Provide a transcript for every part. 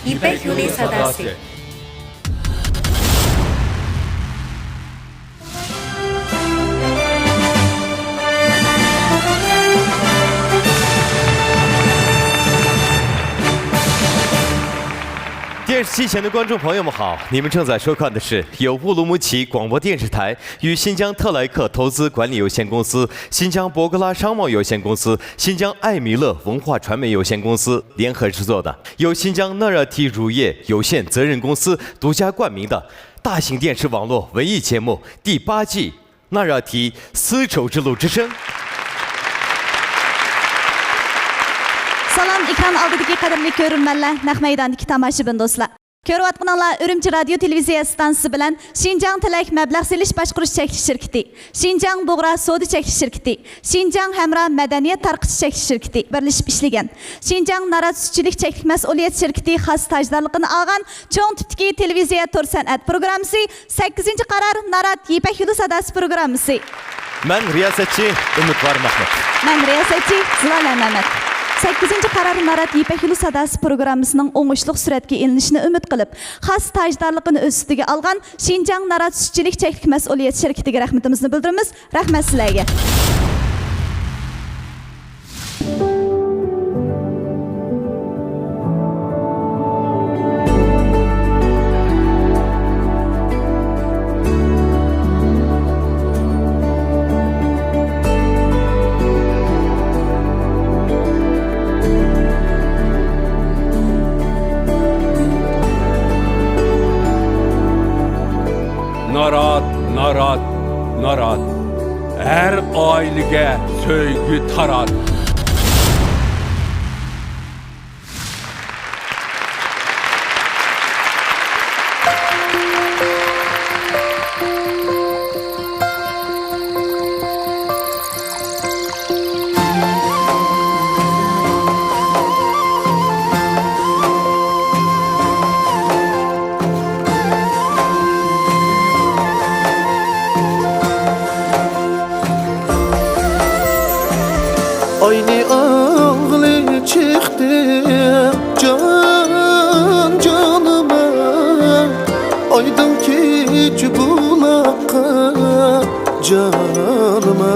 İpek Yolu Sadası.电视机前的观众朋友们好，你们正在收看的是由乌鲁木齐广播电视台与新疆特莱克投资管理有限公司、新疆博格拉商贸有限公司、新疆艾米勒文化传媒有限公司联合制作的，由新疆纳热提乳业有限责任公司独家冠名的大型电视网络文艺节目第8季《纳热提丝绸之路之声》。 Salam ekran oldidagi qadrli ko'rurmanlar, naq maydondagi tomoshabin do'stlar. Ko'rayotganinglar Urumchi radio televiziya stansiyasi bilan Xinjiang Tilak mablag' selish boshqarish cheklov shirkati, Xinjiang Bug'ra savdo cheklov shirkati, Xinjiang Hamra madaniyat tarqitish cheklov shirkati birlashib ishlagan. Xinjiang Narat sutchilik cheklov mas'uliyat shirkati xos tajdorligini olgan cho'ng tipdagi televiziya to'r san'at programmasi 8-qaror Narat Ipak Yo'li Sadasi programmasi. Ben riyasetçi Umutvar Mahmut. Ben riyasetçi Zilola Mehmet. 8-qaror Narat Ipak Yo'li Sadasi programmasining o'ngishli suratga ilinishini umid qilib, xos tajdorligini o'z ustiga olgan Xinjiang Narat sutchilik cheklov mas'uliyat shirkatiga rahmatimizni bildiramiz. Rahmat sizlarga. Narat, her ailege söygü tarat. Aynı ağlı çıktı can canıma Aydın ki cubulaka canıma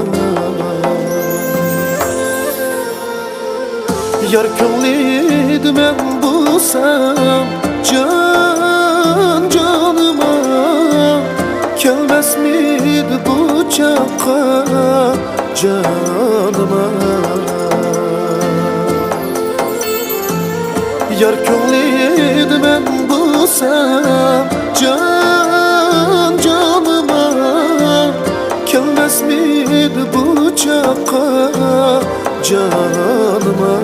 Yar könliydi ben bulsam can canıma Kelmez miydi bu çaka canıma Yar könliydi ben bulsam can canıma Kelmez miydi bu çaka canıma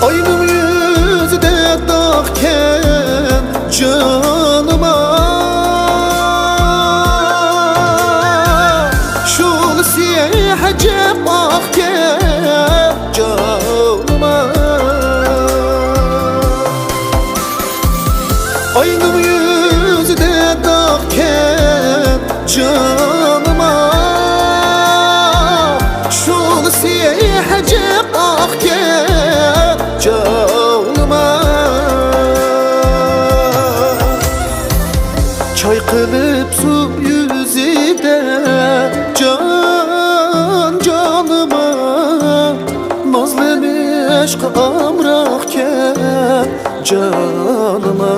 Aynım yüzde dağken canıma Şul siyah cep ahken canıma Aynım yüzde dağken canıma Şul siyah cep ahken canıma Çay kılıp su yüzüde can canıma Nazlı meşk amrakken canıma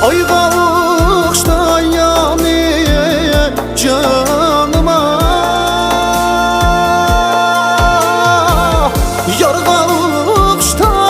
Ayga uçta yani canıma Yarga uçta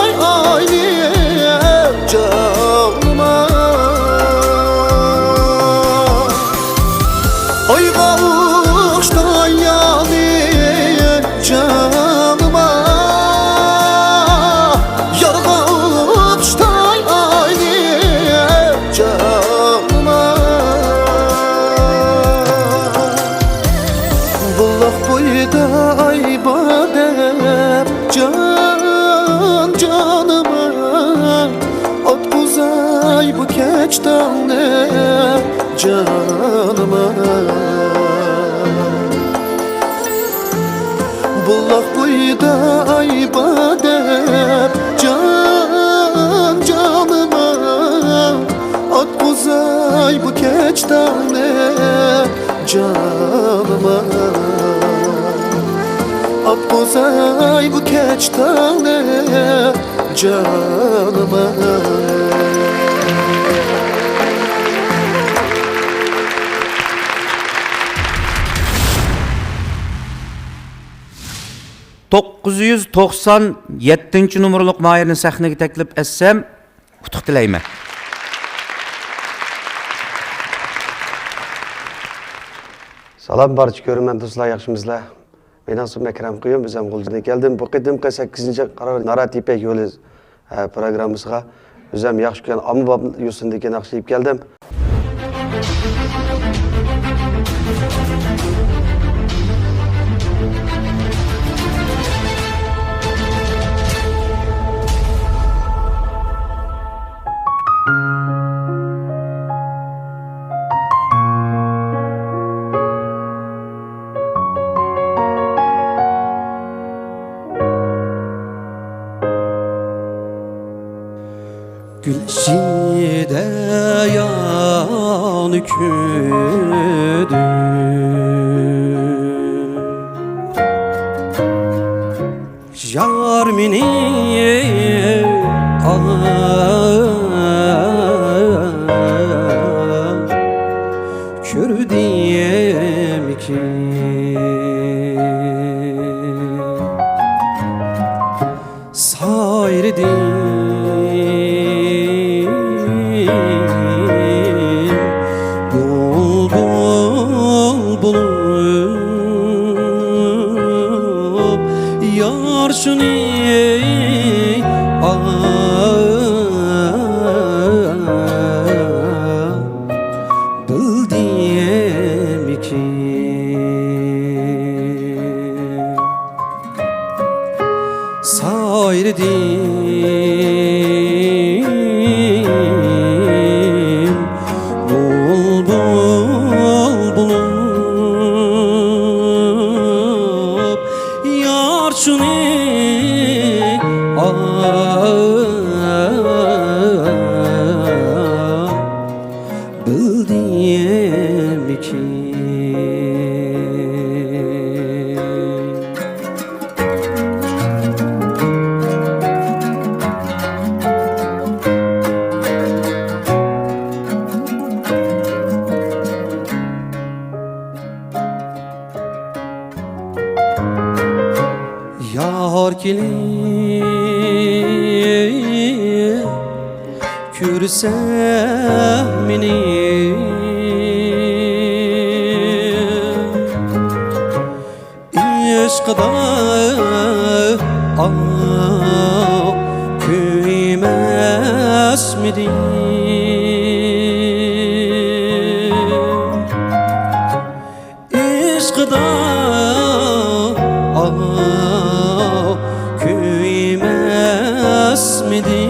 Bullaq boyida aybadep can canıma Atquzay bu keçtanne canıma Bullaq boyida aybadep can canıma Atquzay bu keçtanne canıma Atquzay bu keçtanne canıma 997 numaralı Mahir'ni sahneye teklif etsem utuq tilayman. Salam barcha ko'rman do'stlar, yaxshimisizlar? Men Asum Akram Quyum, biz ham G'uljindan keldim. Bu qadimgi 8-qaro Narat İpek yo'li programmasiga biz ham yaxshi ko'rgan ommabop yursindan naqshlab keldim. Gülşide yanı küdü Jarmini kürdiyem ki Sayrıdım Şuni bildim ki sayrıdım bul bulup yar şuni bildim ki yar kelip kürsem meni aşkda kuymas midi aşkda kuymas midi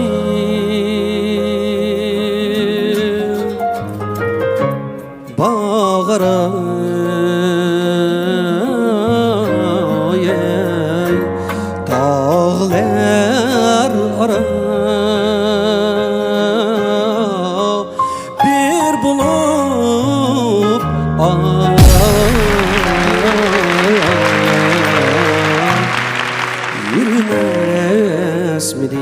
bağırayay dağlar ara bir bulup yürümez miydi?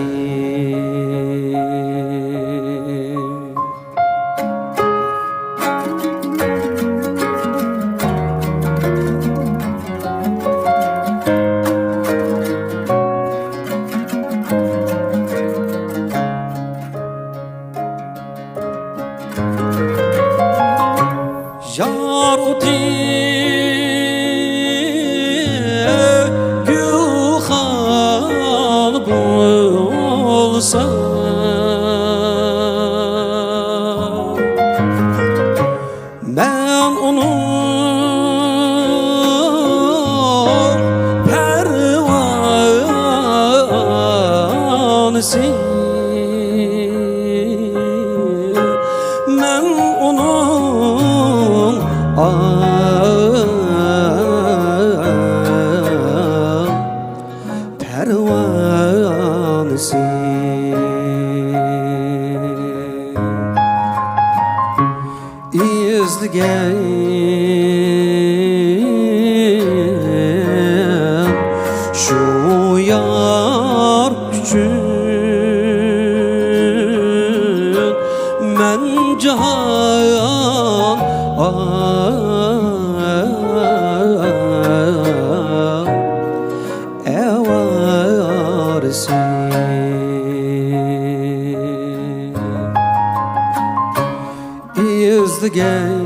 özgen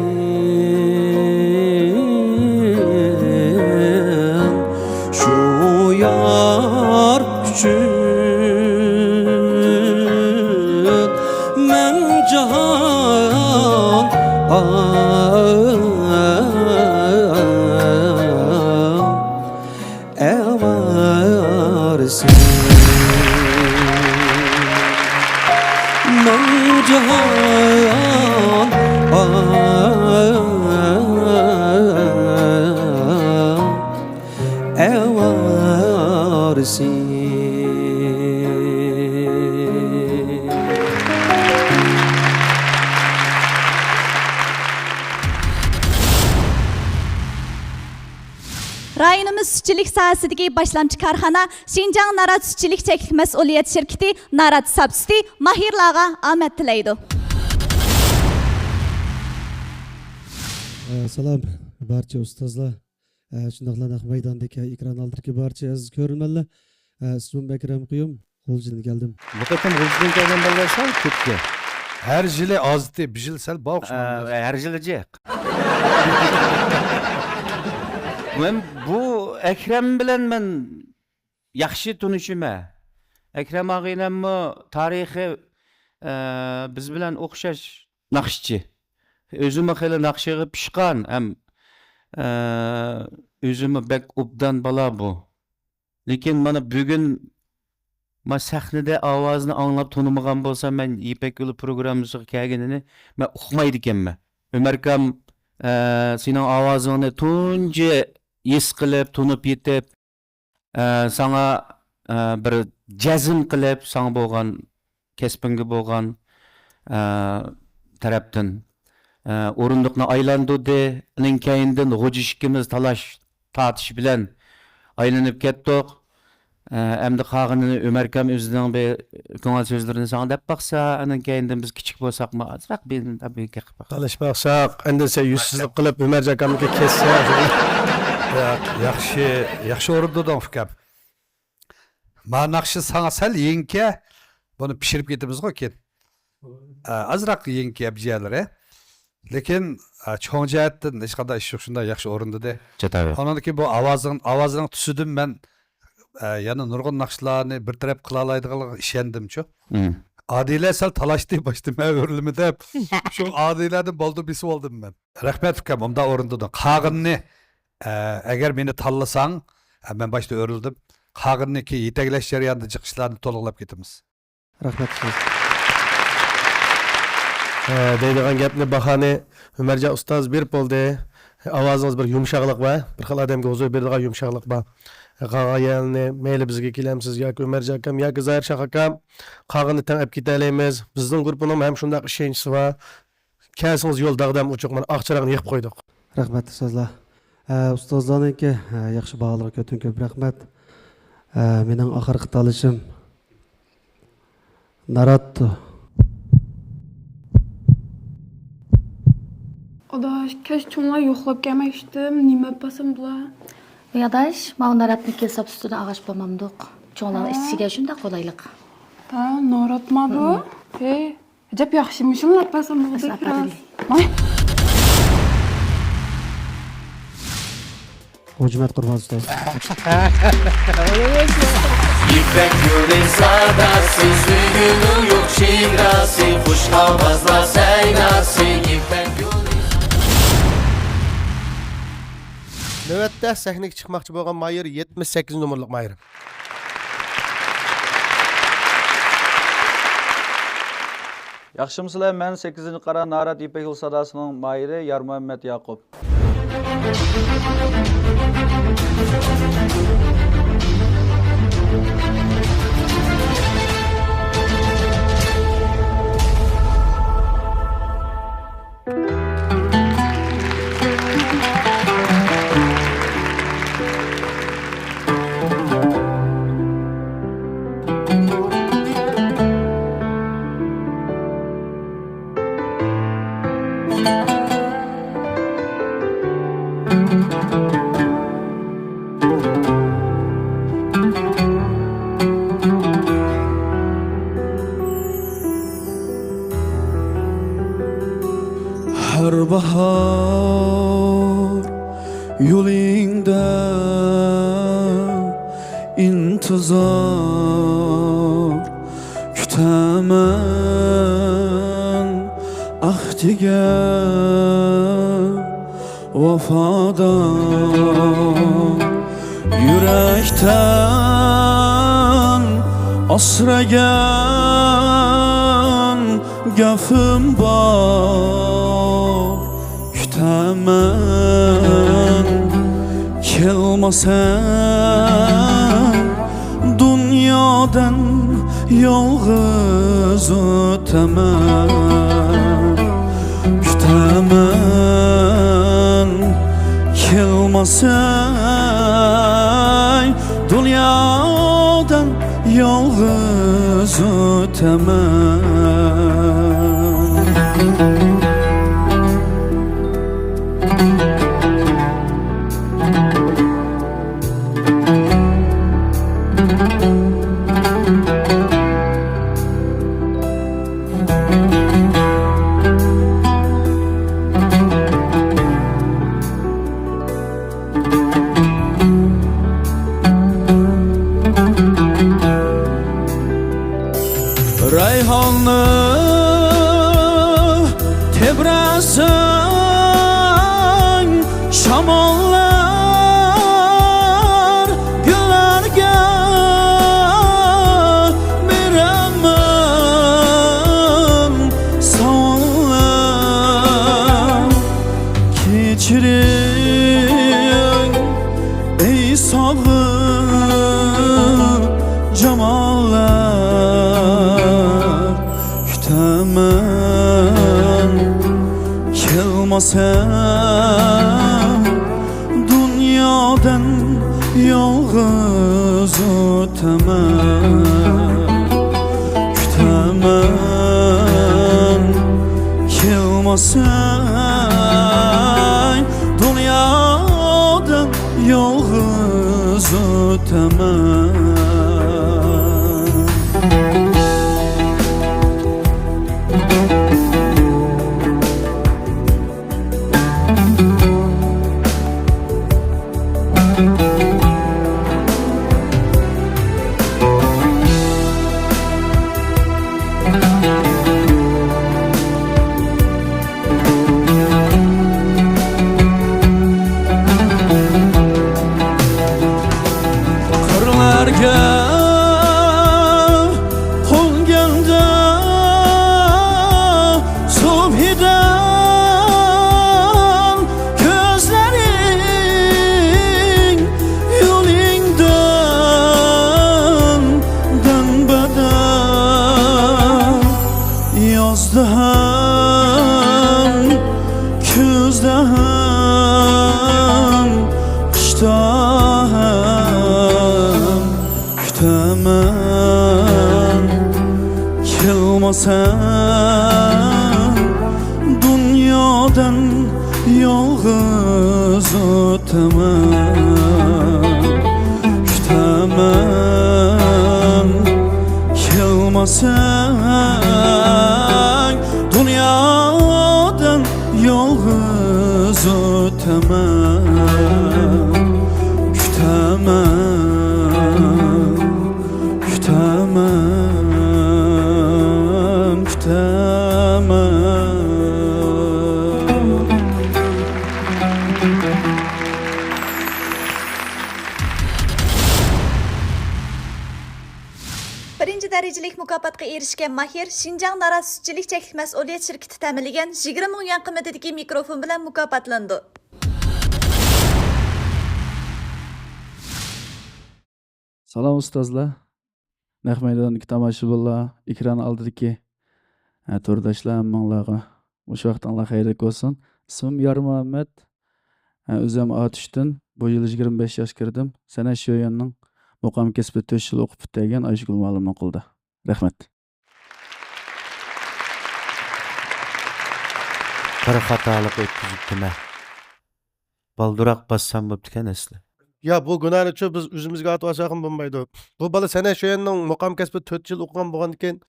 şu yar üçün men cahan evarsın men cahan evarsın Rayonimiz sütçülük sahəsidəki başlamçı karxana Şinjan Narat Sütçülük Çeklik Məsuliyyət Şirkəti Narat Sabsüti Mahirlağa amət tiləydi. Salam barcha ustozlar, shundoqla naq maydondagi ekran oldidagi barcha aziz ko'rganlar, ismim Bakram Quyum, G'uljindan keldim. Bu qatam G'uljindan kelgan bolalar ko'pga. Har yili ozdi, bir yil sal bo'xshaydi. Her yılacak. Ben bu Ekrem bilen ben yaxşı tanışıma. Ekrem ağayla tarihi biz bilen okşaş nakşçı. Özüme xeyli nakşığı pişkan hem özüme bek obdan bala bu. Lekin bana bugün ma sahnede avazını anlap tanımagan bolsam ben İpek Yolu programımızı kelgenini ben uqmaydı ekanman. Ömerkam senin avazını tunca his qilib, tunib yetib, sana bir jazm qilib, sana bo'lgan kasbinga bo'lgan tarafdan o'rindiqni aylantirdi. Uning keyindan g'ojishkimiz talash tortish bilan aylanib ketdik. Endi qag'inini Ömerkam o'zining bir ko'ngil so'zlarini sana deb baqsa, uning keyindan biz kichik bo'lsaqmi, azroq bezni tabiiy qilib baqsa. Talashmaqsaq, endi sen yüzsizlik qilib Ömer akamga kessa. Yaxshi o'rindirding fikam. Men naqshi sana sal yengga buni pishirib ketamiz-ku keyin. Azroq yengga bijalari. Lekin cho'ng jihatdan hech qanday ish yo'q, shunday yaxshi o'rindirdi. Chatavi. Onandaki bu ovozining tusidan men yana nurg'un naqshlarni bir taraf qila oladiganligiga ishondim-chu. Adile sal talashdi başlama o'rilmi deb. Shu Adile'den boldu bisi oldum ben. Rahmet fikam, onda o'rindirding. Qag'inni agar meni tanlasang, men başta o'rildim. Qag'inniki yetaklash jarayonida chiqishlarni to'liqlab ketamiz. Rahmat siz. Deydigan gapni bahane Ömercan ustoz berib bo'ldi. Ovozingiz bir yumshoqlik va bir xil odamga huzur beradigan yumshoqlik bor. Qag'ayalni mayli bizga kelamsiz yoki Ömercan akam yoki Zoir Shoh akam qag'inni tanib ketalaymiz. Bizning guruhning ham shunday ishonchisi bor. Kelsangiz yo'l dag'dam uchuq mana oqchirog'ni yig'ib qo'ydik. Rahmat sizlar. Ustozlarniki yaxshi baholar ko'p rahmat. Mening oxirgi tanishim Narat. Adaş, keş çoğunlar yoxlab gelmiştim. Nime basım bula? Adaş, ben Narat'ın kesap üstüne ağaç bulmamdık. Çoğunlar işçiye şunda kolaylık. Ta, Narat mı bu? Acaba yaxşımışım lan basım bula. Hocmet Qurban ustoz. İpek yolun sadası, suyunun yok şigrası, kuş havazla seynası, İpek yolun. Növbətdə səhnəyə çıxmaqçı bolğan Mayır 78 numurluq Mayır. Yaxşımısızlar, mən 8-ci qara Narat İpek Yol sadasının Mayırı Yar Muhammed Yaqub. intizor kütaman ahdiga vafodor yurakdan asragan gafim bor kütaman kelmasan dunyodan yolg'iz o'taman kütaman kelmasan dunyodan yolg'iz o'taman Rayhonlı tebrasan şamonlar gullarga beraman savollar kechiring ey sog'ib jamollar kütaman kelmasan dunyodan yolg'iz o'taman kütaman kelmasan dunyodan yolg'iz o'taman Kırlarga qo'nganda subhidan ko'zlaring yo'lingdan danbadan yozda ham kuzda ham qishda ham kütaman kelmasan dunyodan yolg'iz o'taman kütaman kelmasan dunyodan yolg'iz o'taman kütaman kütaman kütaman birinchi darajalik mukofotga erishgan mahir Shinjang Noroat sutchilik cheklik mas'uliyat shirkati ta'minlagan 20 ming yuan qiymatidagi mikrofon bilan mukofotlandi. Salom ustozlar. Naq maydondagi tomoshabinlar, ekran oldidagi to'rdoshlar hammanglarga o'sha vaqtinglar xayrli bo'lsin. Ismim Yor Muhammad. O'zim Otishdan bu yil 25 yosh kirdim. Sana shu yanning muqam kasbi 4 yil o'qib bitirgan Ayshgul muallimning qo'lida. Rahmat. Bir xatolik o'tkazibdimi? Balduroq bassam bo'ptikan asli. Ya bu günahını çok biz üzümüzge atıp aşağın bulmaydı. Bu bala sene şu yandan mukam kesbi 4 yıl okugan bolgandan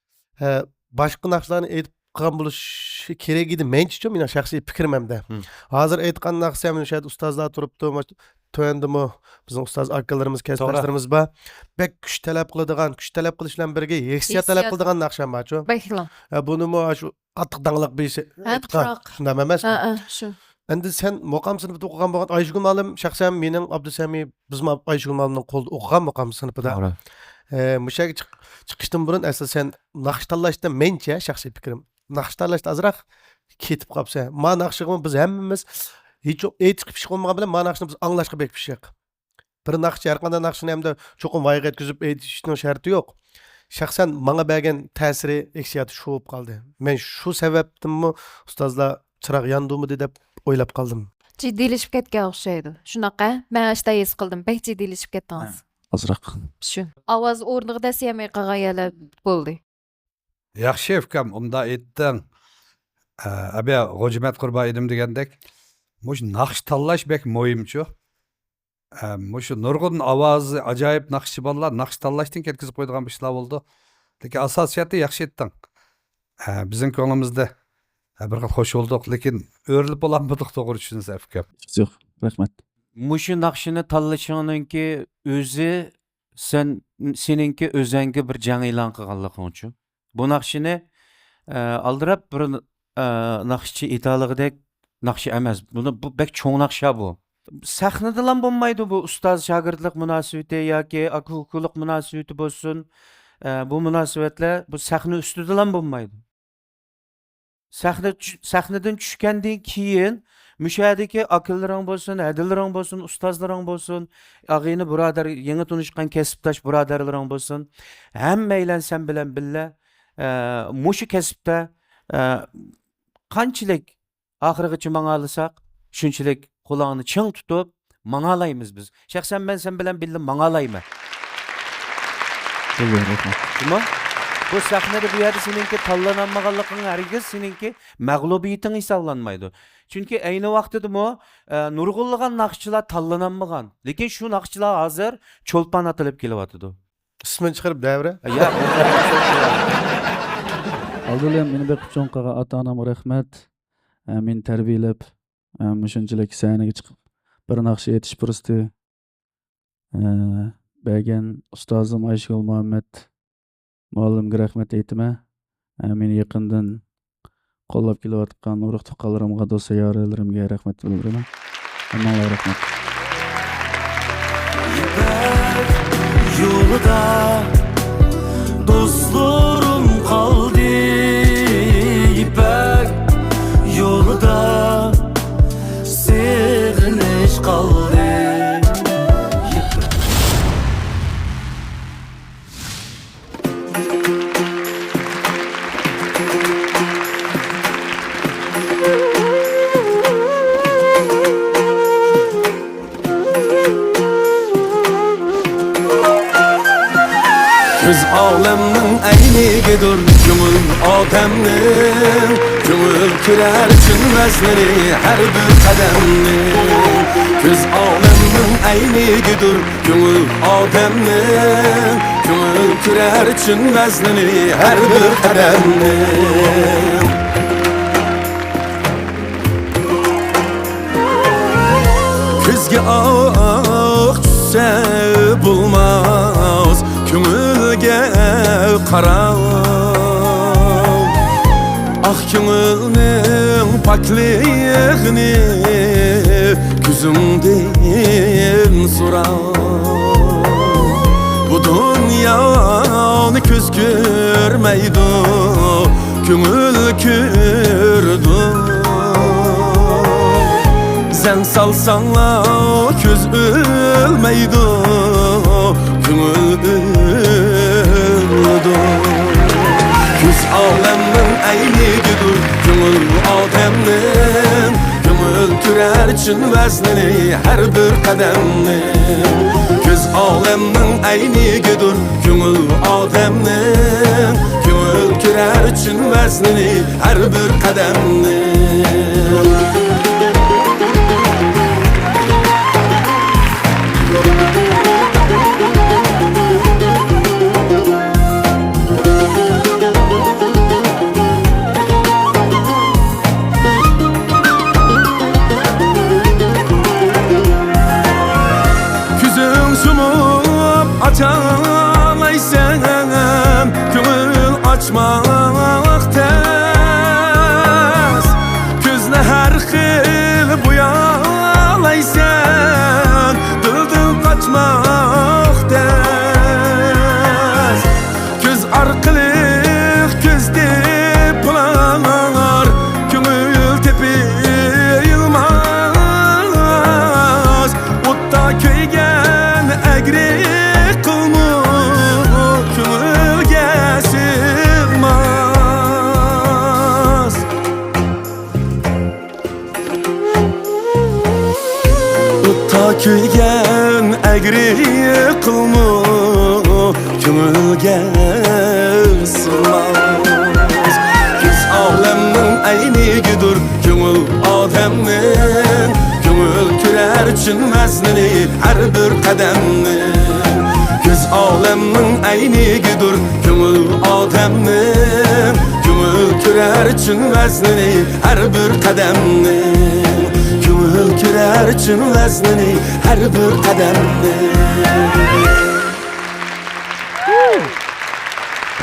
başka naqshlarni aytib qilgan bo'lishi kerak edi. Men chiqim, meni shaxsiy fikrim hamda. Hozir aytgan naqsh ham o'sha ustozlar turibdi. tövendimi bizim ustaz akalarımız, kesipdaşlarımız var. Bek güç talep qilish bilan birga hissiyat talep qiladigan naqsham barchu. Beklan. Buni mo shu qattiq dangliq bir şey. Shunday emas. Shu. Endi sen muqam sınıfida o'qigan bo'lgan Ayşegul Malim shaxsan mening Abdusami biz Ayşegul Malimning qo'lida o'qigan muqam sınıfida. Mushaga chiqishdan burun asl sen naqsh tanlashda mencha shaxsiy fikrim. Naqsh tanlashda azroq ketib qolsa. Ma naqshig'imi biz hammamiz hech etik pish qolmagan bilan ma naqshni biz anglashga bek pishiq. Bir naqsh har qanday naqshni hamda cho'qim voyaga yetkazib aytishning sharti yo'q. Shaxsan menga bergan ta'siri eksiyati shu bo'lib qoldi. Men shu sababdanmi ustozlar chiroq yandimi deb o'ylab qoldim. Jiddiylashib ketgan o'xshaydi. Shunaqa, men ashta his qildim. Bek jiddiylashib ketdingiz. Ozroq. Shu. Ovoz o'rniga dasyamay qolganlar bo'ldi. Yaxshi fikam, unda aytding. Abi G'ojimat Qurba edim degandek, mush naqsh tanlash bek muhimchu. Mush nurg'un ovozi ajoyib naqshchi bolalar naqsh tanlashdan ketkizib qo'ydigan ishlar bo'ldi. Lekin asosiyati yaxshi aytding. Bizning ko'nglimizda bir xil xo'sh bo'ldik, lekin o'rilib bo'lmadik to'g'ri tushunsa fikam. Yo'q, rahmat. Mushu naqshini tanlashingninki o'zi seninki o'zingga bir jang e'lon qilganliging uchun. Bu naqshini aldirab bir naqshchi italig'idek naqshi emas. Bu bek cho'ng naqsha bu. Sahnada lan bo'lmaydi bu ustoz shogirdlik munosabati yoki aka-ukalik munosabati bo'lsin. Bu munosabatlar bu sahna ustida lan bo'lmaydi. Sahnadan tushgandan keyin müşahedeki akıllarың bolsun, әділлерің bolsun, ustozlarың bolsun, ağayını burader, yeni tanışkan kesiptaş buraderlerin bolsun. Hemmeylen sen bilen bille, muşu kesipte kançilik ahırgıcı mağalısak, şunçilik kulağını çın tutup mağalayımız biz. Şahsen ben sen bilen bildim mağalayım. Tamam? Bu sahnede bir yerde seninki tallananmağalıqın herkes seninki məğlubiyetin hesablanmaydı. Çünkü aynı vaxtıda mı nurgulluğun naqşçılar tallananmağan. Lekin şu naqşçılar hazır çolpan atılıp kelivatıdı. İsmini çıkarıp devre? Ya. Aldılıyam meni bek çoğunqağa ata-anam rahmet. Men terbiyelep, müşünçilik sahneye çıkıp bir naqşı yetiştirdi. Bergen ustozim Ayşegul Muhammed muallimga rahmat aytma. Meni yaqindan qo'llab kelayotgan urug' tuqqanlarimga, do'st yoralarimga rahmat bildiraman. Hammaga rahmat. Yolda dostlarım kaldı, İpek yolda seviniş kaldı. Göz alemnin eynigidir Gümül ademnin Gümül kirer çınmezleri her bir kademnin Göz alemnin eynigidir Gümül ademnin Gümül kirer çınmezleri her bir kademnin Kızga ağ düşse bulmaz Kümülge qara Ah kümülning pakligini Küzümden so'ra Bu dunyoni ko'z ko'rmaydi Kümül ko'rdi Sen salsanla ko'z ölmeydi Kümül ölüdü Göz alemnin eynigidir Kümül ademnin Kümül kürer için veznini her bir kademnin Göz alemnin eynigidir Kümül ademnin Kümül kürer için veznini her bir kademnin açalaysan Köngül açmaq tez Gözle her xil buyalaysan Dıldan kaçmaq tez Göz arqılıq gözde bular Köngül tepi yılmaz Utta köygen egri kılmı Köngülge sığmaz Utta köygen egri kılmı Köngülge sığmaz Göz ağlamın aynigidir Köngül adamın Köngül kürer için veznini her bir kademni Göz ağlamın aynigidir Köngül adamın Köngül kürer için veznini her bir kademni Köngül kürer için veznini her bir kademni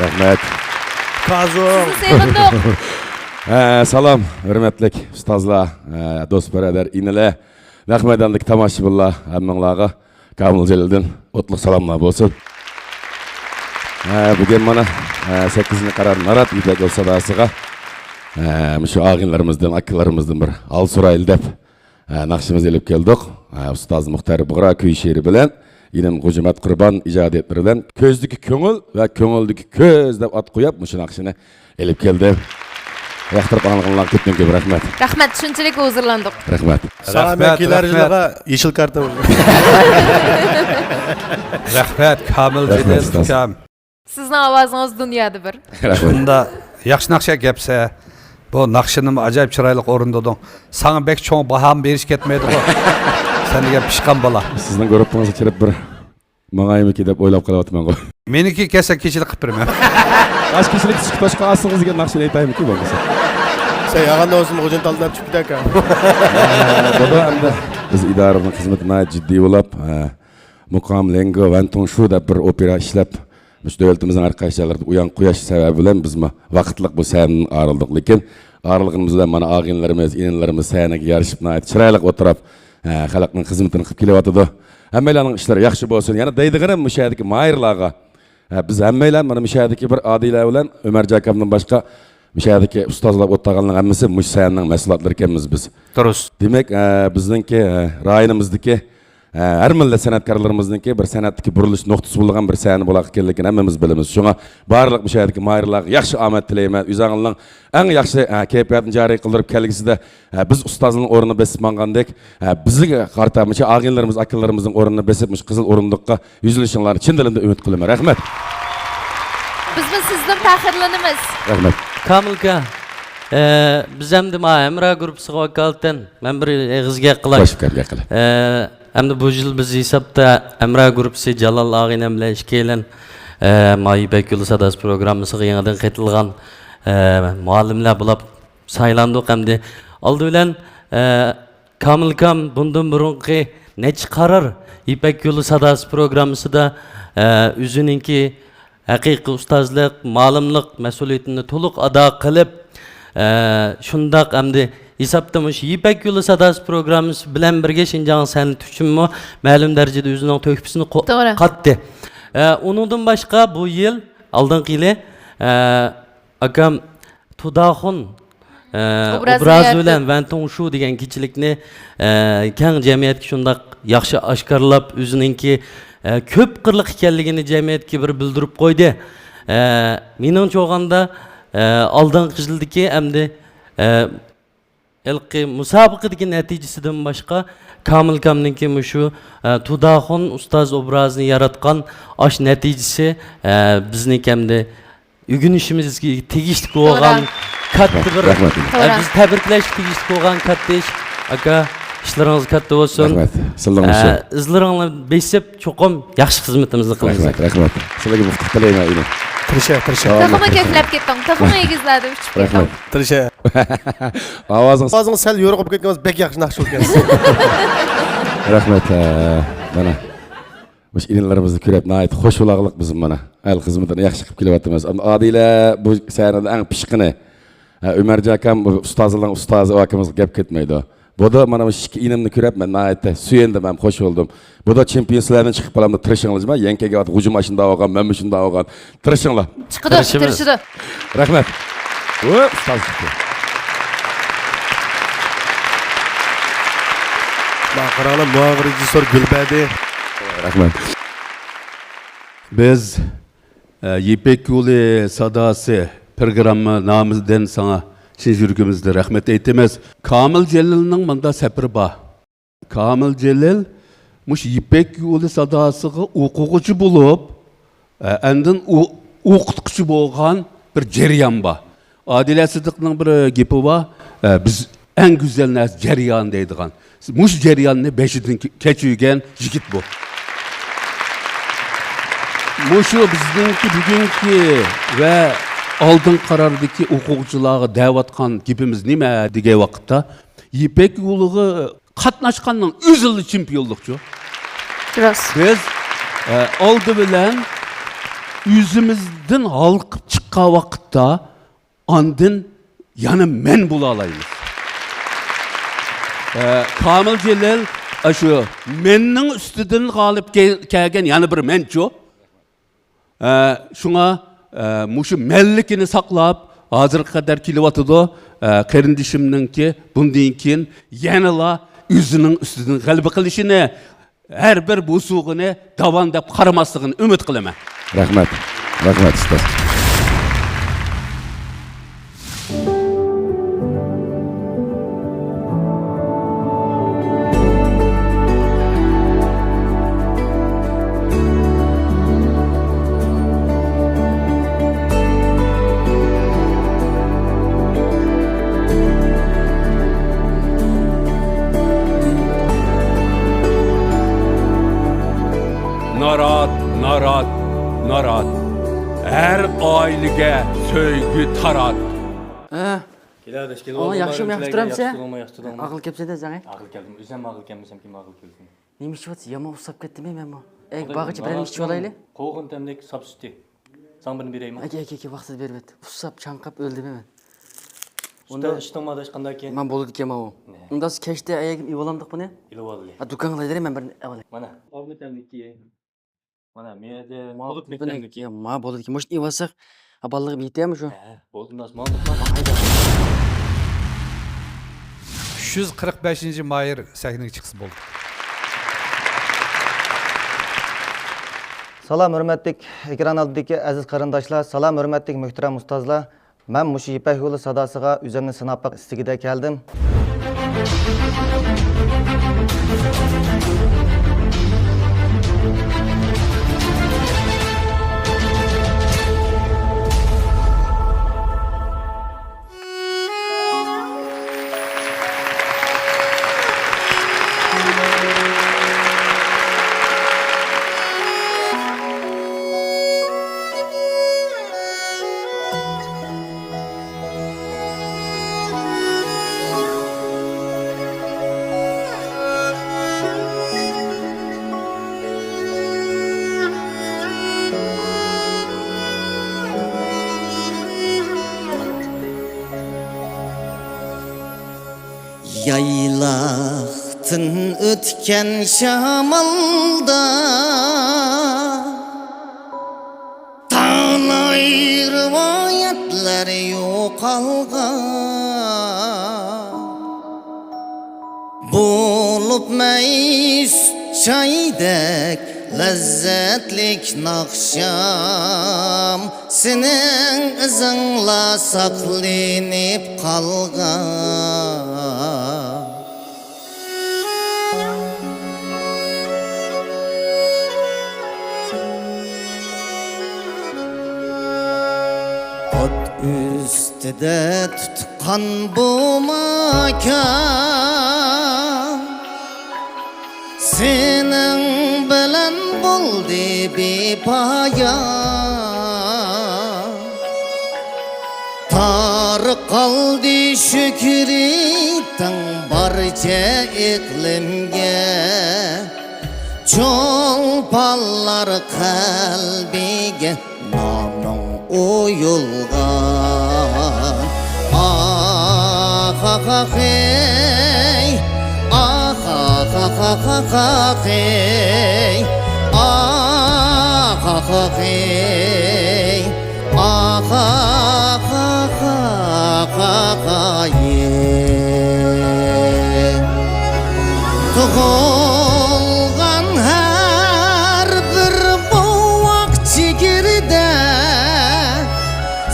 Rahmet. Kazım. Salam, hürmetlik ustazlar, dost birader, iniler. Rahmedanlık tamaşıbullah, hammanlarga Kamil Celil'den otluk salamlar bolsun. Bugün bana 8. karar Narat İpek Yol Sadası'ga şu ağınlarımızdan, akıllarımızdan bir al surayıl dep nakşımız elip geldik. Ustaz Muhtar Buğra köy şiiri bilen Yinem Kucumat Kurban icad ettirilən Közdeki köngül ve köngüldeki köz dep at koyup muşun akşını elip geldi. Yaxtırıp anılğınlar köpten köp rahmet. Rahmet, şunçalik huzurlandık. Rahmet. Salam vekiller jılaga yeşil kartı. Rahmet, Kamil Cedel Kam. Sizin avazınız dünyada bir. Bunda yaxşı nakşa gepse, bu nakşının acayip çıraylık orundadın. Sana bek çoğun baham beriş ketmeydi bu. Sen de pişkan bala. Sizden görüp bana çırıp bir mağayımı ki dep oylap kalavatım ben. Meniki kese keçilik kıpırmıyor. Kaç kişilik çıktaşka asılınız gen nakşını eytayım ki bolmasa. Sen yağanda olsun hocam taldan çıkıp dakika. Baba anda biz idaranın hizmetine ciddi olup Mukam Lengo Venton şurada bir opera işlep Müş devletimizin arkadaşlarında uyan kuyaş sebebi bilen biz vakitlik bu sahnenin ağırıldık. Lekin ağırlığımızda bana ağınlarımız, inenlerimiz sahnege yarışıp nayet çıraylık oturup halkın hizmetini kılıp kelevatıdı. Hemmeyla'nın işleri yaxşı bolsun. Yani deydiğine müşahedeki mayırlağa. Biz hemmeyle bana müşahedeki bir adıyla bilen Ömer Cakam'dan başka müşahedeki ustazlar ottağanlığın hemmesi müş sahnenin mesulatları kemiz biz. Durus. Demek bizdeki rayonimizdeki her millet sanatkarlarımızdaki bir sanatdaki buruluş noktası bulgan bir sahne bolaq ekanligini hemmemiz bilamiz. Şuna barliq müşahedeki mayırlarga yaxşı omad tilayman. Üzağınlarning eng yaxshi kayfiyatni jariy qildirib kelgisida biz ustozning o'rnini besib mangandek bizga qartamcha ağinlarimiz, akıllarimizning o'rnini besibmiş qizil o'rindiqqa yüzülüşinglarni chin dilimdan umid qilaman. Rahmat. Biz sizden faxrlanamiz. Rahmat. Kamilka, biz hem de Emra grupsuga vakalten men bir egizga qilay. Hoş geldin. Hem de bu yıl biz hesapta Emra grupsi Jalal ağinem bilen işkelen Mayibek Yolu Sadası programımızga yanıdan qetilgan muallimler bulap saylandık hem de aldı bilen Kamilkam bundan burunki ne çıkarır İpek Yolu Sadası programısı da üzününki haqiqiy ustozlik, ma'lumlik mas'uliyatini to'liq ado qilib, shundaq hamda hesablamış İpek Yolu Sadası programımız bilen birge Şinjan san'ati uchunmi ma'lum darajada o'zining to'kpisini qatdi. Uningdan boshqa bu yil oldingi yili akam Tudaxun obrazi bilan Venton Shu degan kechilikni keng jamiyatga shundaq yaxshi oshkorlab o'zininki köp qirliq ekanligini jamiyatga bir bildirib qo'ydi. Meningcha olganda oldingi yildagi hamda ilqi musobaqadagi natijasidan boshqa Kamilkamninki shu Tudaxun ustoz obrazini yaratgan osh natijasi bizniki hamda o'rganishimizga tegishli bo'lgan katta bir biz tabriklashga tegishli bo'lgan katta ish. Aka İşleriniz katta olsun. Rahmet. Sizlarga izlaringlar besib cho'qim yaxshi xizmatimizni qilamiz. Rahmet. Sizlarga muftih tilayman uni. Tirişe. Takımı keflep ketdim. Takımı egizledim. Rahmet. Tirişe. Ağzınız sel yorup ketgeniz bek yaxşı nakş olgansiz. Rahmet. Bana Muş ilinlerimizni körep nayet hoş bolaglyk bizim mana. El hizmetini yaxşı qilib kelyapmiz. Adile bu sahnada eng pishqini. Ömerci akam ustazlarning ustozi akamiz gap ketmaydi. Bu da mana bu ikki inimni körep men nayetde süyendim hem hoş oldum. Bu da championlardan chiqib qolamda tirishinglar ma. Yankega hujum ashunda olgan, men shunda olgan. Tirishinglar. Chiqdi, tirishdi. Rahmat. Ustoz. Qaranglar, muavir rejissor Gulbadi. Rahmat. Biz Yipek Yolu Sadası programı namımızdan sana chin yuragimizda rahmat aytamiz. Kamil Jalilning manda sapiri bor. Kamil Jalil mush Yipek Yolu Sadasıga o'quvchi bo'lib, andin o'qituvchi bo'lgan bir jarayon bor. Adila Sidiqning bir gapi bor. Biz eng go'zal narsa jarayon deydigan. Mush jarayonni beshidan kechirgan yigit bu. Muşu bizdeki bugünkü ve aldın karardaki hukukçulara davatkan gibimiz nime dige vakitte Yipek Yolu'yu katnaşkanın üzüldü çempiyonlukçu. Biraz. Biz aldı bilen yüzümüzden halkıp çıkka vakitte andın yani men bulalayız. Kamil Jalil şu mennin üstüden galip gelgen yani bir menço. Şuna muşu mellikini saklap hazır kadar kilovatıda kardeşimninki bundan keyin yanıla yüzünün üstünden galip kılışını her bir busuğunu davan dep qaramasligini ümit qilaman. Rahmat. Rahmat ustoz. Narat. Her ailege söygü tarat. Ama yaxshi mı yaxshi Aql kelsa sana. Aql keldim. O'zim aql kelmasam kim aql kelsin. Nima ichib yomon usab ketdimi men bu? Ey bag'ichi bilan ichib olayli. Qo'g'in tamdek sapsuti. Sen birini beraymi? Aka vaqtida berib et. Usab chanqab o'ldim men. Unda ishtimada hech qanday keyin. Men bo'ldi ekanman u. Unda kechda ayagim ivolamdiq buni. Ilovali. Ha do'konga men birini avval. Mana, olmi tamdiki. Mana menda bo'lib tamdiki. Ma bo'ldi ekan. Mo'sh ivasak, ballig'i yetaymi shu? Bo'ldi, nasmon. 345 mayır sahneye çıksı oldu. Salam hürmetlik ekran aldiki aziz qarindoshlar, salam hürmetlik muhtaram ustozlar. Men mushu Yipek Yolu sadasiga o'zimni sinab istigida keldim. Yaylaqtın ötken şamalda Tanay rivayetler yo'qolgan Bulup meys çaydek lezzetlik nakşam Senin izingla saklanıp kalgan Ot üstüde tutkan bu makan Senin bilen buldu bir payan Tar kaldı şükritan barca iklimge Çol Çolpanlar kalbiga noming uyulgan. Ah ah ah hey, ah ah ah ah ah hey, ah ah ah hey, ah ah ah ah ah yeah. Tug'ilgan har bir bovoq chigirda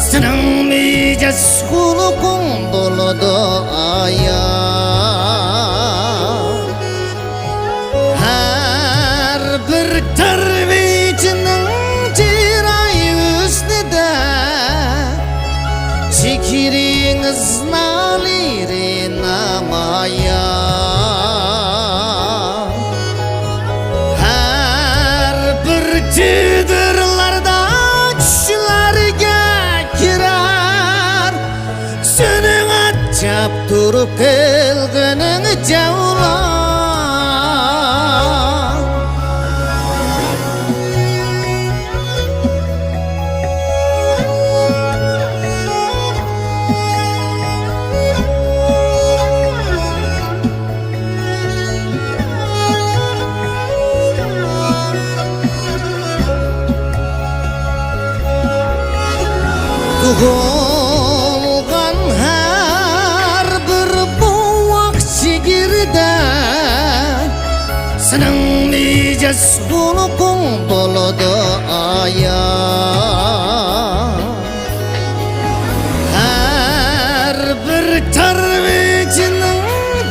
sening mijas xulqing bo'ladi ayon. Har bir tarbiyachining chiroyi husnida fikringiz noliri namoyon. Har bir chidirlarda tushlarga kirar sening achab turib kelganing javlon. Tug'ilgan har bir bovoq chigirda sening mijas xulqing bo'ladi ayon. Har bir tarbiyachining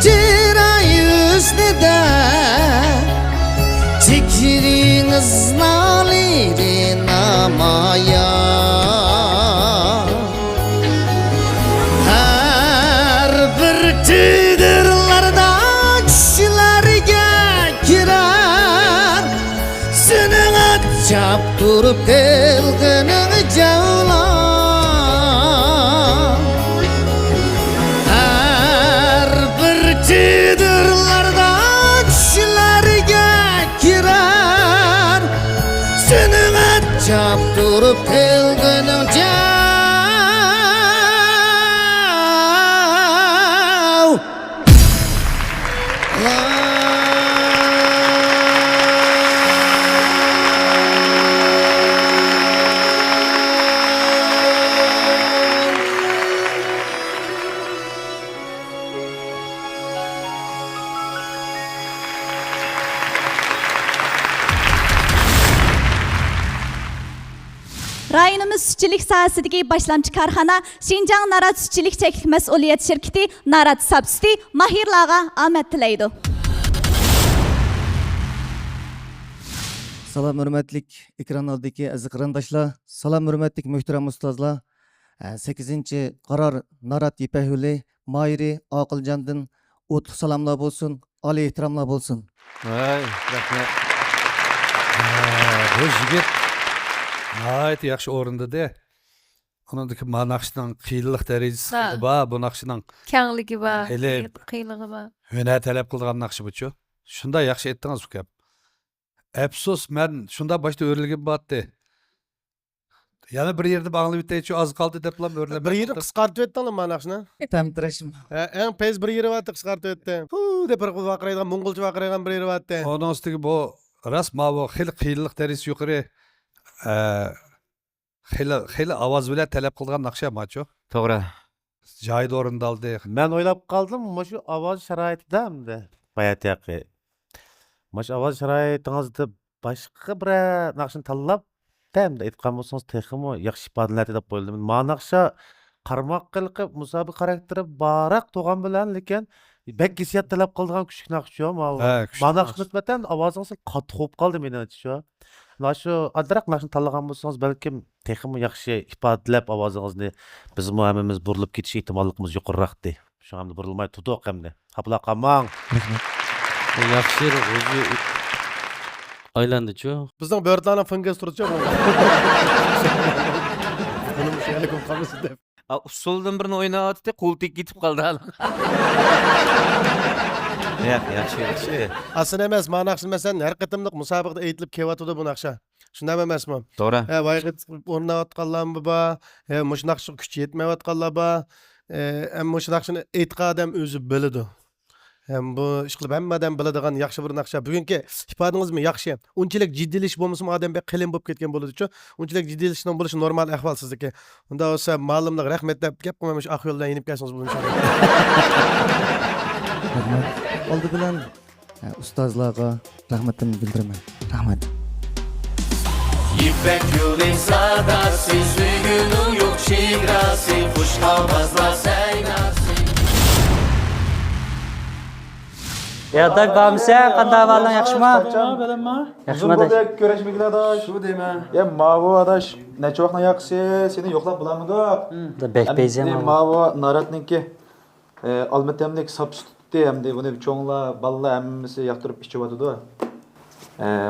chiroyi husnida fikringiz noliri namoyon. Har bir chidirlarda tushlarga kirar sening achab turib kelganing javlon. Har bir chidirlarda tushlarga kirar sening achab turib kelganing javlon. Rayonimiz sütçülük sohasidagi boshlamchi korxona Şinjan Narat Sütçülük Cheklik Mas'uliyat Şirkati Narat Subsidi mahirlarga omad tilaydi. Salam hürmetlik ekran oldiki aziz qarindoshlar, salam hürmetlik muhtaram ustozlar. 8-chi qaror Narat Yipahuli Mayri Aqiljandan o'tli salomlar bo'lsin, oliy ehtiromlar bo'lsin. Ay, rahmat. Bu yigit nihoyat yaxshi o'rinda-da. Uningdagi naqshning qiyinlik darajasi bor, bu naqshning Kengligi bor, Hele. qiyinligi bor. hunar talab qilgan naqshi bu-chu. Shunda yaxshi aytdingiz bu gap. Afsus, men shunda boshda o'rligim bordi. Yana bir yerda anglab o'taychi oz qoldi deblam o'rlab. Bir yeri qisqartib o'tdinglar mana naqshni. Tamtirashim. Eng pez bir yeri vatdi qisqartib o'tdi. Hu deb bir vaqiraydigan mo'ng'ulcha vaqiraydigan bir yeri vatdi. Onun ustiga bu rasma bu xil qiyinlik darajasi yuqori. Xili ovoz bilan talab qilgan naqsha macho. To'g'ri. Joyida o'rindaldi. Men o'ylab qoldim, shu ovoz sharoitidamdi. Bayataqi. Mash ovoz sharoitingizda boshqa bir naqshni tanlab, tamda aytgan bo'lsangiz, texmo yaxshi ifodalanadi deb qo'yildim. Ma naqsha qarmoq qilib, musobi xarakteri baroq to'g'an bilan, lekin bek hissiyat talab qiladigan kuchli naqsha. Ma naqsh nisbatan ovozingiz qattiq bo'lib qoldi menimcha shu. Shu adrak naqshni tanlagan bo'lsangiz, balkim texmo yaxshi ifodalab ovozingizni bizmi hammamiz burilib ketish ehtimolligimiz yuqoriroqdi. Shu hamda burilmay turdik hamda. Hapla qamang. Yaxshi o'zi aylandi-chu. Bizning börtlarning fingers turibdi. Bunun şeyle kom qamısı deb. Usuldan birini oynavatdı, koltuk gitip kaldı hala. Yaxshi. Aslında emas, mana naqshni masalan har qatimliq musobaqada aytilib kelyapti bu naqsha. Shundaymi emasmi? To'g'ri. Vayqit o'rnayotganlarmi bor, mush naqshga kuch yetmayotganlar bor. Mush naqshni aytgan odam o'zi biladi. Bu ish qilib hammadan biladigan yaxshi bir naqsha. Bugungi ifodangizmi yaxshi. Unchalik jiddiylish bo'lmasa odam bir qilin bo'lib ketgan bo'ladi-ku. Unchalik jiddiylikning bo'lishi normal ahvol sizniki. Unda bo'lsa ma'lumlik rahmat deb gap qilmamış oq yo'ldan inib kelsangiz bu inshaalloh. Oldu bilan ustozlarga rahmatimni bildiraman. Rahmat. İpek yolu sadası, suyunu yok şigrası, kuş havazla seynası. Yadak bağımsa qanday ahvoldan yaxshimi? Yaxshimi adash. Ko'rishmagin adash. Shu deyman. Ya mavo adash, necha vaqtdan yaxshi, seni yo'qlab bilamidi? Bekbeyzem. Mavo Naratniki almatamlik substitute hamda buni cho'nglar, balalar hammasi yoqtirib ichib o'tadi.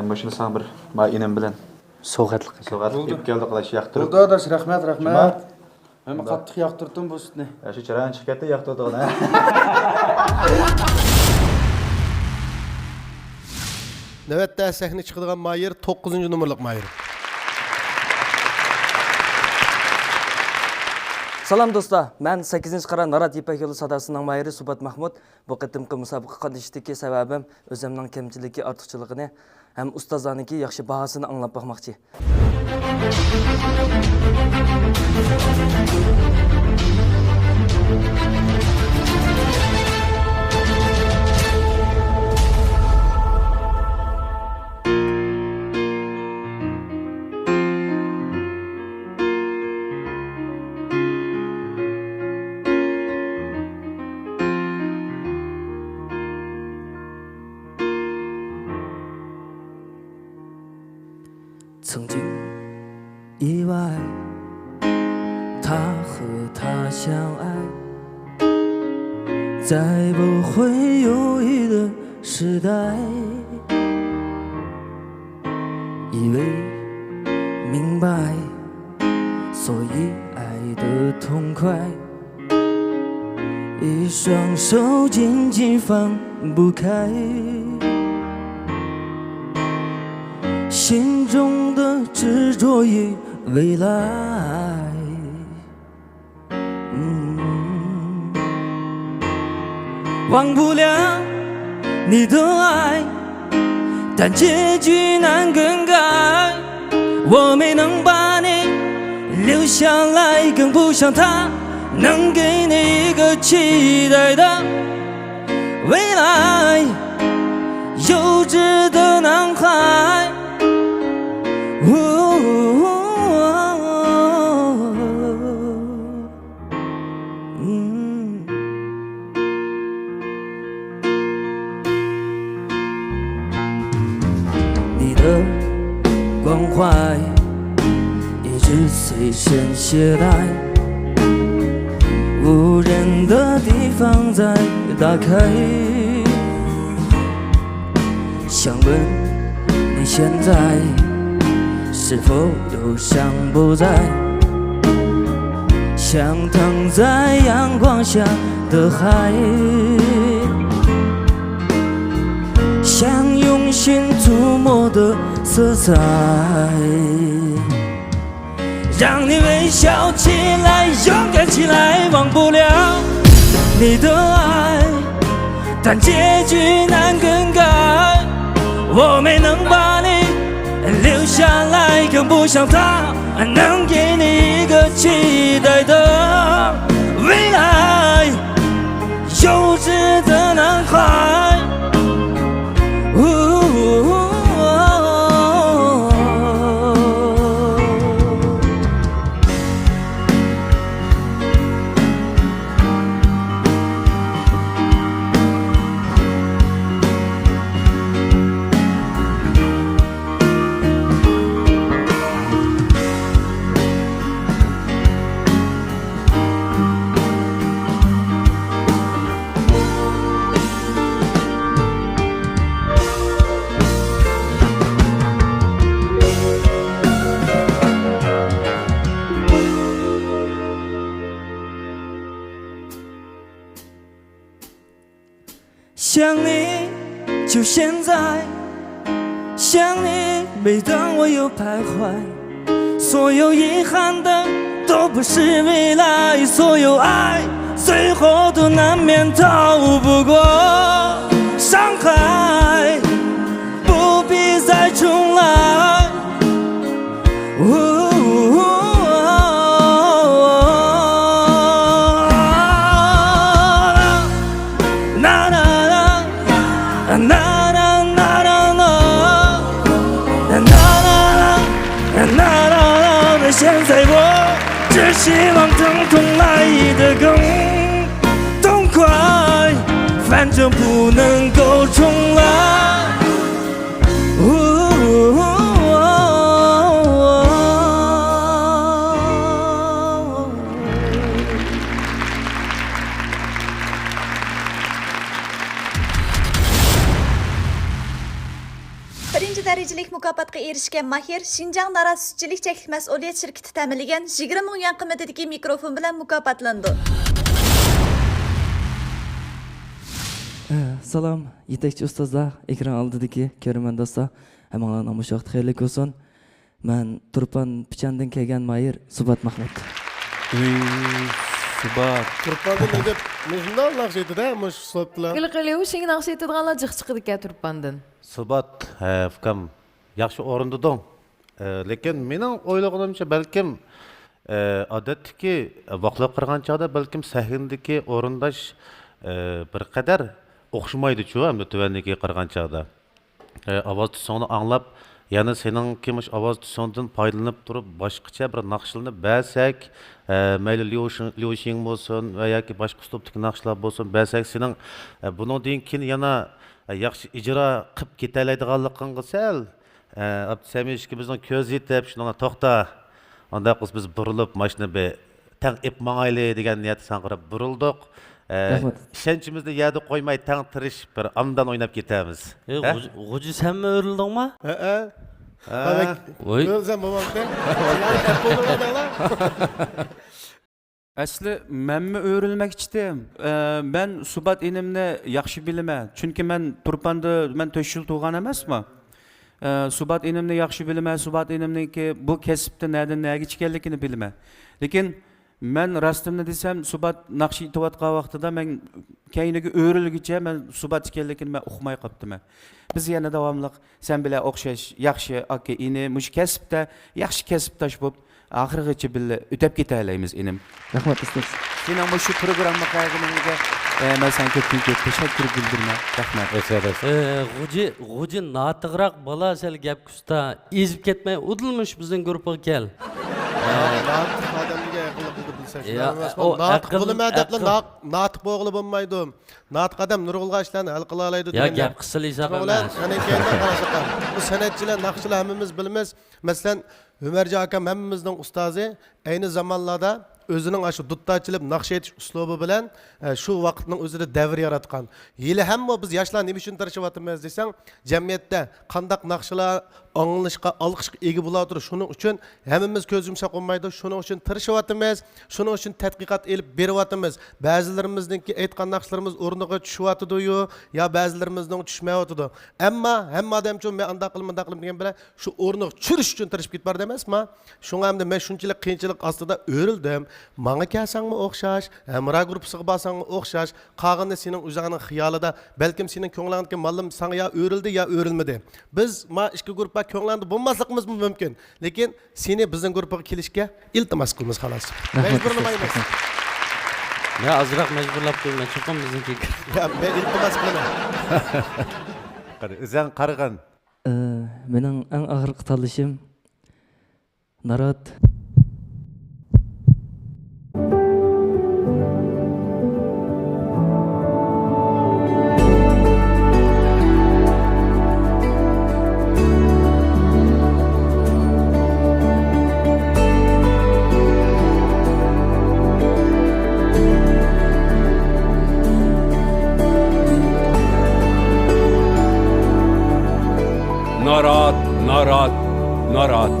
Mashina san bir ma inam bilan So'g'atliq. So'g'atliq keldi qilish yoqtirib. Bo'ldi adash, rahmat. Hamma qattiq yoqtirdim bu sutni. Shu charan chiqib ketdi yoqtirdi. Navbatda sahnaga chiqadigan Mayir 9-numurlik Mayir. Salam do'stlar, men 8-qara Narat Ipak yo'li sadasining mayri Subat Mahmud. Bu qitimqi musobaqa qatnashishdagi sababim o'zimning kamchiligi, ortiqchiligini ham ustozlarniki yaxshi bahosini anglab boqmoqchi.曾经意外，他和她相爱，在不会犹豫的时代，以为明白，所以爱得痛快，一双手紧紧放不开。心中的执着与未来，忘不了你的爱，但结局难更改。我没能把你留下来，更不像他能给你一个期待的未来。幼稚的男孩。你的关怀一直随身携带，无人的地方再打开，想问你现在是否忧伤不再，像躺在阳光下的海，像用心触摸的色彩，让你微笑起来，勇敢起来，忘不了你的爱，但结局难更改，我没能把你留下来，更不像他能给你一个期待的未来。幼稚的男孩，想你，就现在，想你，每当我又徘徊，所有遗憾的都不是未来，所有爱最后都难免逃不过伤害，不必再重来。现在我只希望疼痛来得更痛快，反正不能够重来。Birinci dereceli mukofotga erishgan Mahir Şinjan Nara Sütçülük Çeklik Mas'uliyet Şirketi ta'minlagan 20 ming yuan qiymatidagi mikrofon bilan mukofotlandi. Salom, yetakchi ustozlar, ekran oldidagi ko'rman do'stlar, hammaga nomus vaqt xayrli bo'lsin. Men Turpan Pichandan kelgan Mahir Subat Mahmud. Subat. Turpandan deb mujindan naqshaydi-da, mush sotlar. Qilqiliu sing naqshaydiganlar jiq chiqdi ekan Turpandan. Subat, fikam yaxshi o'rindading. Lekin mening o'ylaganimcha balkim odatdagi vaqtlar qirgan chog'da balkim sahnadagi o'rindash bir qadar o'xshamaydi-chu, hamda tuvandagi qirgan chog'da. Ovoz tusingni anglab, yana sening kimish ovoz tusingdan foydalanib turib boshqacha bir naqshlarni ba'sak, mayli Liu bo'lsin va yoki boshqa uslubdagi naqshlar bo'lsin, ba'sak sening bundan keyin yana yaxshi ijro qilib ketalaydiganligingga sal Abdusamishki bizning ko'z yetib shunga to'xta, unda biz burilib mashina be tang ip mangayli degan niyat sanqirib burildik. İşençimizde yerde koymay tang tirish bir amdan oynab ketamiz. G'uji senmi o'rildingmi? Voy. O'zim bo'lmoqda. Asli menmi o'rilmak ichdim. Ben Subat inimni yaxshi bilaman. Chunki men Turpanda men 4 yil tug'an emasman. Subat inimni yaxshi bilaman. Subat inimniki bu kasbda nerdan nega chiqganligini bilaman. Lekin men rostimni desam, Subat naqsh aytayotgan vaqtida men keyiniga o'rilgicha men Subat ekanligini men uqmay qolibdiman. Biz yana davomli sen bilan o'xshash yaxshi aka ini mush kasbda yaxshi kasbdosh bo'lib oxirigacha birga o'tib ketalaymiz inim. Rahmat ustoz. Sening bu shu programma qayg'iningga men senga ko'p tashakkur bildiraman. Rahmat. G'uji notiqroq bola sal gap kusta ezib ketmay udilmish bizning guruhga kel. Natiq bo'lmaydi deb natiq bo'g'ili bo'lmaydi. Natiq odam nurg'ulg'a ishlarni hal qila oladi. Ya gap qisili hisob emas. Bu san'atchilar, naqshchilar hammamiz bilamiz. Masalan, Ömerci akam hammamizning ustozi ayni zamonlarda o'zining shu duttachilib naqsh etish uslubi bilan shu vaqtning o'zida davr yaratgan. Yili hamma biz yoshlar nima uchun tirishyapmiz desang, jamiyatda qandaq naqshlar anglashga, olqishga ega bo'ladir. Shuning uchun hammamiz ko'z yumshaq olmaydi. Shuning uchun tirishyapmiz. Shuning uchun tadqiqot elib beryapmiz. Ba'zilarimizningki aytgan naqshlarimiz o'rniga tushyapti-yu, yo ba'zilarimizning tushmayapti. Ammo hamma odam uchun men undaq qilib degan bilan shu o'rniga tushirish uchun tirishib ketbar emasmi? Shunga hamda men shunchalik qiyinchilik ostida o'rildim. Manga kelsangmi o'xshash, Amra gruppasiga borsangmi o'xshash, qolganda sening o'zingning xiyolida balkim sening ko'nglingdagi mallim senga yo o'rildi yo o'rilmadi. Biz ma ikki guruhga ko'nglandi bo'lmasligimiz mumkin, lekin seni bizning guruhga kelishga iltimos qilamiz xolos. Majburlamaymiz. Ya azroq majburlab qo'yma, cho'qim bizniki. Ya men iltimos qilaman. O'zing qaragan. Mening eng og'riq tanlashim Narat. Narat.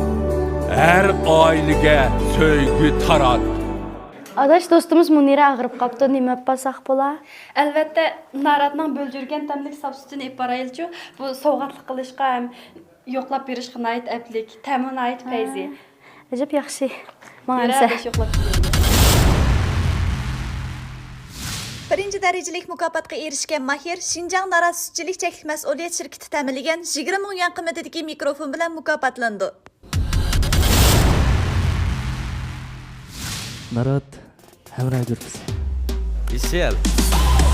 Her ailege söygü tarat. Adaş dostumuz Munira ağırıp kaptı, nime yapmasak bola? Elbette Narat'ın böldürgen temlik sapsütünü ip barayılçı. Bu soğukatlık kılışqa hem yoklap berişqin ait eplik, temin ait feyzi. Acaba yaxşı. Maalesef yoklap Birinci derecelik mukofotga erishgan Mahir Şinjan Narat Sütçilik Cheklik Mas'uliyet Şirketi ta'minlagan 20 ming yuan qiymatidagi mikrofon bilan mukofotlandi. Narat Hamra Grup. İşyal.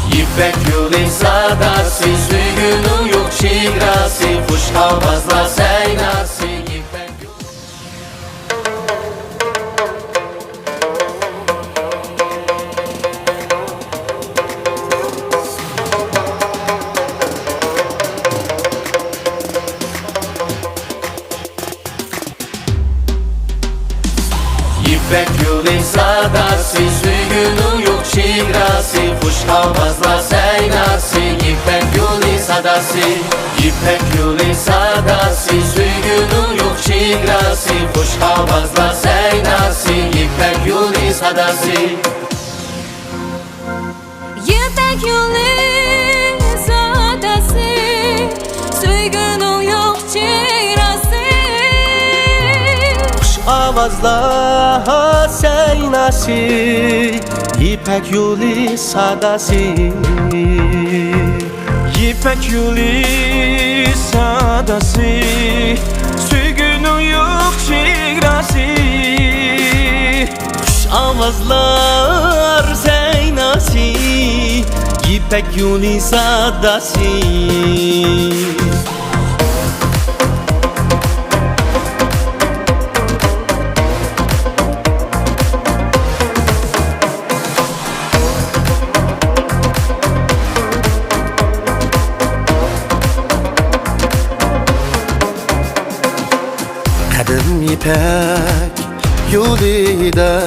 İpek yolu sadası, suygunun yok şigrası, kuş havazla seynası. İpek yolu sadası, suygunun yok şigrası, kuş havazla seynası. İpek yolu sadası, İpek yolu sadası, suygunun yok şigrası, kuş havazla seynası. İpek yolu sadası. İpek yolu sadası, suygunun yok şigrası. Avazla seynası, İpek yolu sadası. İpek yolu sadası, suygunun yok şigrası. Kuş avazlar seynası, İpek yolu sadası. Qadim İpek yolida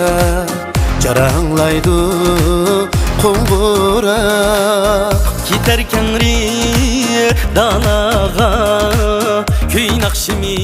jaranglaydı qo'ng'uroq. Ketarkan dalaga kuy naqshimi